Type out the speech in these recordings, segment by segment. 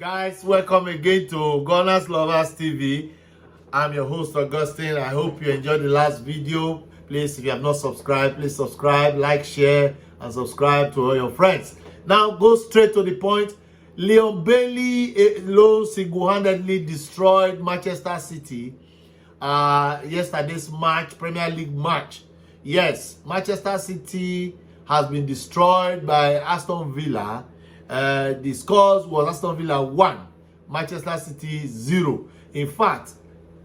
Guys, welcome again to Gunners Lovers TV. I'm your host Augustine. I hope you enjoyed the last video. Please, if you have not subscribed, please subscribe, like, share, and subscribe to all your friends. Now, go straight to the point. Leon Bailey alone single-handedly destroyed Manchester City. Yesterday's match, Premier League match. Yes, Manchester City has been destroyed by Aston Villa. The scores was Aston Villa 1, Manchester City 0. In fact,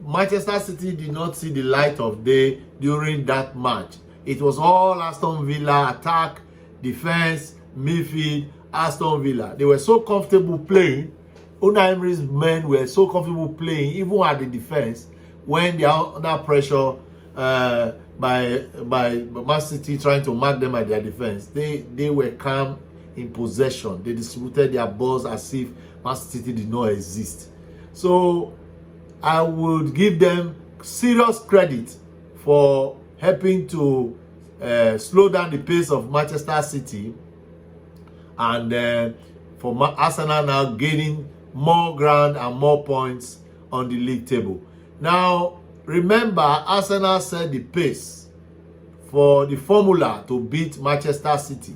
Manchester City did not see the light of day during that match. It was all Aston Villa, attack, defense, midfield, Aston Villa. They were so comfortable playing. Unai Emery's men were so comfortable playing, even at the defense, when they are under pressure by Man City trying to mark them at their defense. They were calm in possession. They distributed their balls as if Man City did not exist. So I would give them serious credit for helping to slow down the pace of Manchester City, and for Arsenal now gaining more ground and more points on the league table. Now, remember, Arsenal set the pace for the formula to beat Manchester City.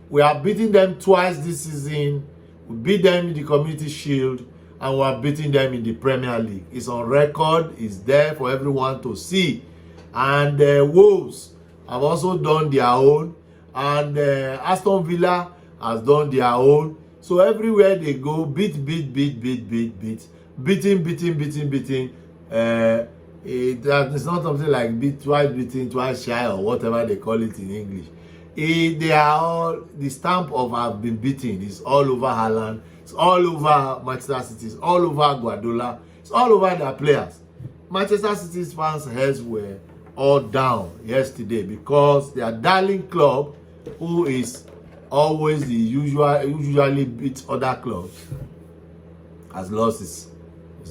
We have beaten them twice this season. We beat them in the Community Shield, and we are beating them in the Premier League. It's on record. It's there for everyone to see. And Wolves have also done their own. And Aston Villa has done their own. So everywhere they go, beating. It's not something like beating, twice shy, or whatever they call it in English. They are all, the stamp of have been beaten. It's all over Haaland. It's all over Manchester City. It's all over Guardiola. It's all over their players. Manchester City's fans' heads were all down yesterday because their darling club, who is always the usually beats other clubs, has lost its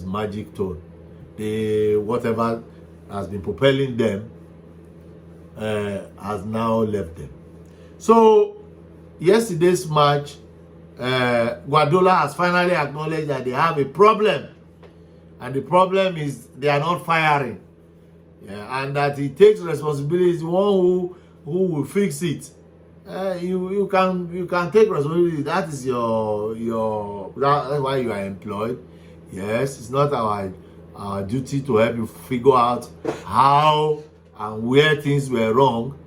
magic tone. Whatever has been propelling them has now left them. So yesterday's match, Guardiola has finally acknowledged that they have a problem, and the problem is they are not firing, and that he takes responsibility. The one who will fix it. You can take responsibility. That is that's why you are employed. Yes, it's not our duty to help you figure out how and where things were wrong.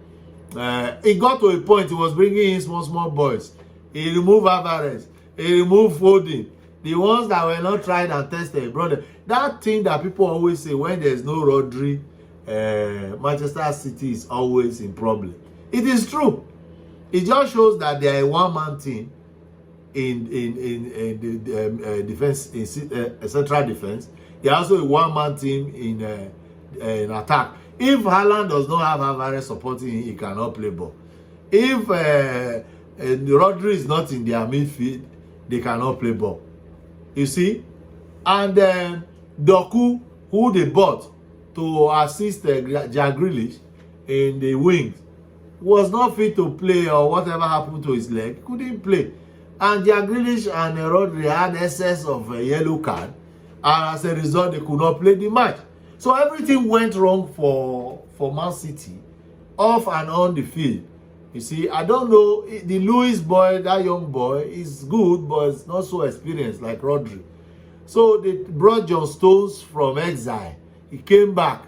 It got to a point he was bringing in small boys. He removed Alvarez. He removed Foden. The ones that were not tried and tested, brother. That thing that people always say, when there's no Rodri, Manchester City is always in problem. It is true. It just shows that they are a one-man team in the defense, in central defense. They are also a one-man team in attack. If Haaland does not have Alvarez supporting him, he cannot play ball. If Rodri is not in their midfield, they cannot play ball. You see? And Doku, who they bought to assist Jack Grealish in the wings, was not fit to play, or whatever happened to his leg, couldn't play. And Jack Grealish and Rodri had excess of a yellow card, and as a result, they could not play the match. So everything went wrong for Man City, off and on the field. You see, I don't know, the Lewis boy, that young boy, is good, but it's not so experienced like Rodri. So they brought John Stones from exile. He came back.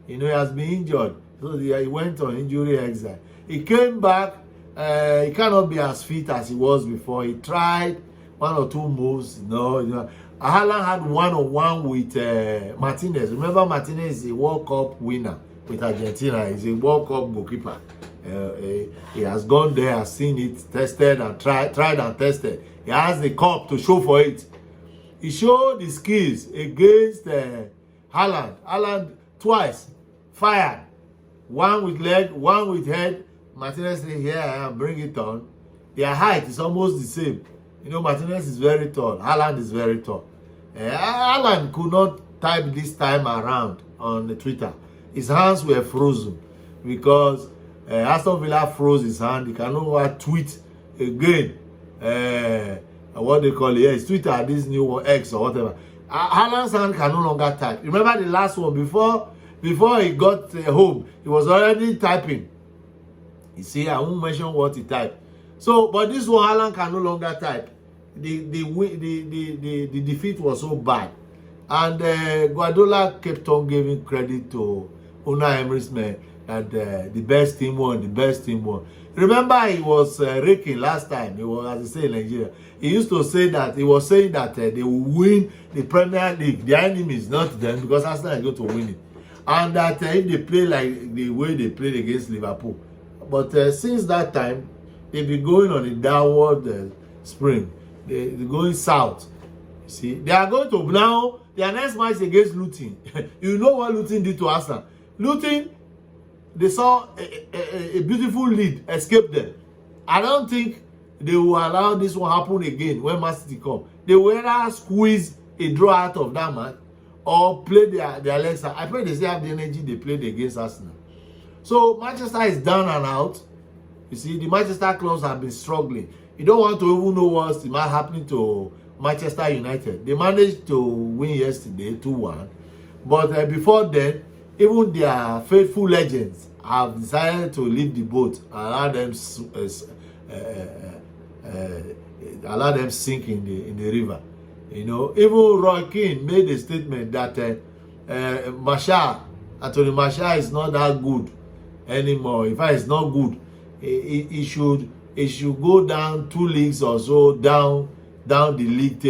He has been injured. So he went on injury exile. He came back. He cannot be as fit as he was before. He tried one or two moves. No. Haaland had one-on-one with Martinez. Remember, Martinez is a World Cup winner with Argentina. He's a World Cup goalkeeper. He has gone there, has seen it, tested and tried and tested. He has the cup to show for it. He showed his skills against Haaland. Haaland twice fired. One with leg, one with head. Martinez said, here I am, bring it on. Their height is almost the same. You know, Martinez is very tall. Haaland is very tall. Haaland could not type this time around on the Twitter. His hands were frozen because Aston Villa froze his hand. He cannot tweet again what they call it, yeah, it's Twitter, this new one, X or whatever. Haaland's hand can no longer type. Remember the last one, before he got home, he was already typing. You see, I won't mention what he typed. So, but this one, Haaland can no longer type. The defeat was so bad. And Guardiola kept on giving credit to Unai Emery's men that the best team won, the best team won. Remember, he was raking last time. He was, as I say in Nigeria, he used to say that, he was saying that they will win the Premier League. Their enemies, not them, because Aston is going to win it. And that if they play like the way they played against Liverpool. But since that time, they've been going on a downward spring. They're going south. You see, they are going to now, their next match against Luton. You know what Luton did to Aston? Luton, they saw a beautiful lead escape them. I don't think they will allow this one happen again when Man City come. They will either squeeze a draw out of that match or play their legs out. I pray they still have the energy they played against Arsenal. So Manchester is down and out. You see, the Manchester clubs have been struggling. You don't want to even know what's happening to Manchester United. They managed to win yesterday 2-1. But before then, even their faithful legends have decided to leave the boat and allow them sink in the river. You know, even Roy Keane made a statement that Anthony Martial is not that good anymore. In fact, it's not good. It should go down 2 leagues or so down the league.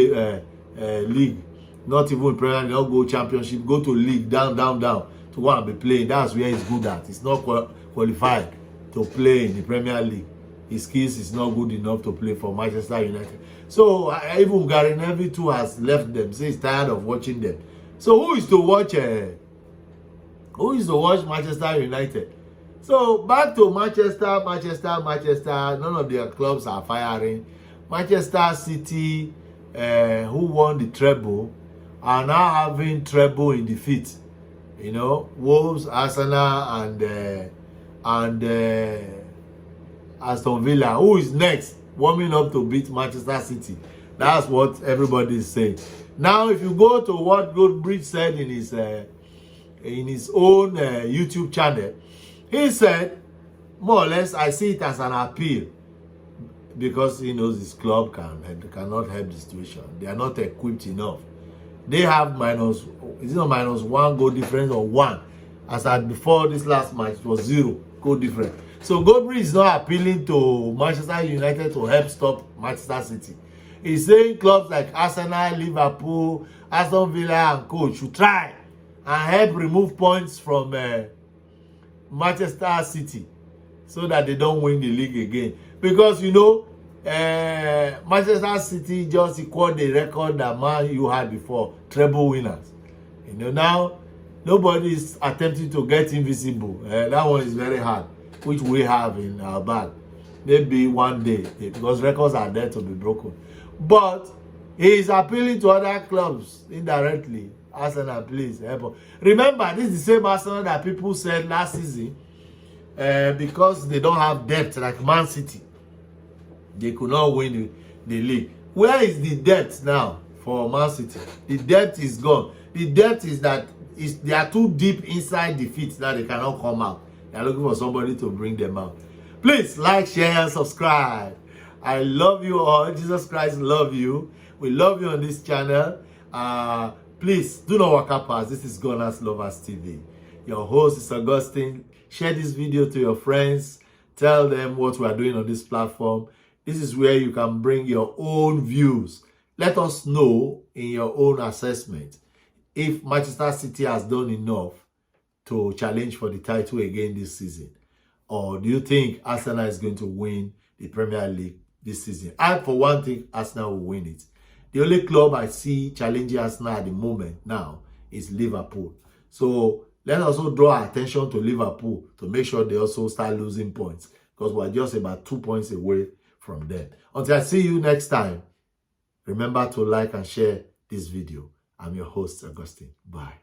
Not even Premier League, not go Championship, go to league, down to go and be playing. That's where he's good at. He's not qualified to play in the Premier League. His skills is not good enough to play for Manchester United. So even Gary Neville too has left them. So he's tired of watching them. So who is to watch Manchester United? So back to Manchester. None of their clubs are firing. Manchester City, who won the treble, are now having treble in defeat. You know, Wolves, Arsenal, and Aston Villa. Who is next? Warming up to beat Manchester City. That's what everybody is saying. Now, if you go to what Goodbridge said in his own YouTube channel, he said, more or less, I see it as an appeal because he knows his club cannot help the situation. They are not equipped enough. They have -1 goal difference or 1. As at before this last match, it was 0 goal difference. So Goodbridge is not appealing to Manchester United to help stop Manchester City. He's saying clubs like Arsenal, Liverpool, Aston Villa and co should try and help remove points from Manchester City so that they don't win the league again. Because, you know, Manchester City just equaled the record that Man U had before, treble winners. You know, now nobody is attempting to get invisible. That one is very hard, which we have in our bag. Maybe one day, because records are there to be broken. But he is appealing to other clubs indirectly. Arsenal, please help us. Remember, this is the same Arsenal that people said last season, because they don't have depth like Man City, they could not win the league. Where is the depth now for Man City? The depth is gone. The depth is that they are too deep inside the feet that they cannot come out. They are looking for somebody to bring them out. Please like, share, and subscribe. I love you all. Jesus Christ love you. We love you on this channel. Please do not walk up past. This is GunnersLoversTV. Your host is Augustine. Share this video to your friends. Tell them what we are doing on this platform. This is where you can bring your own views. Let us know in your own assessment if Manchester City has done enough to challenge for the title again this season. Or do you think Arsenal is going to win the Premier League this season? I, for one, think Arsenal will win it. The only club I see challenging Arsenal at the moment now is Liverpool. So let's also draw our attention to Liverpool to make sure they also start losing points, because we're just about 2 points away from them. Until I see you next time, remember to like and share this video. I'm your host, Augustine. Bye.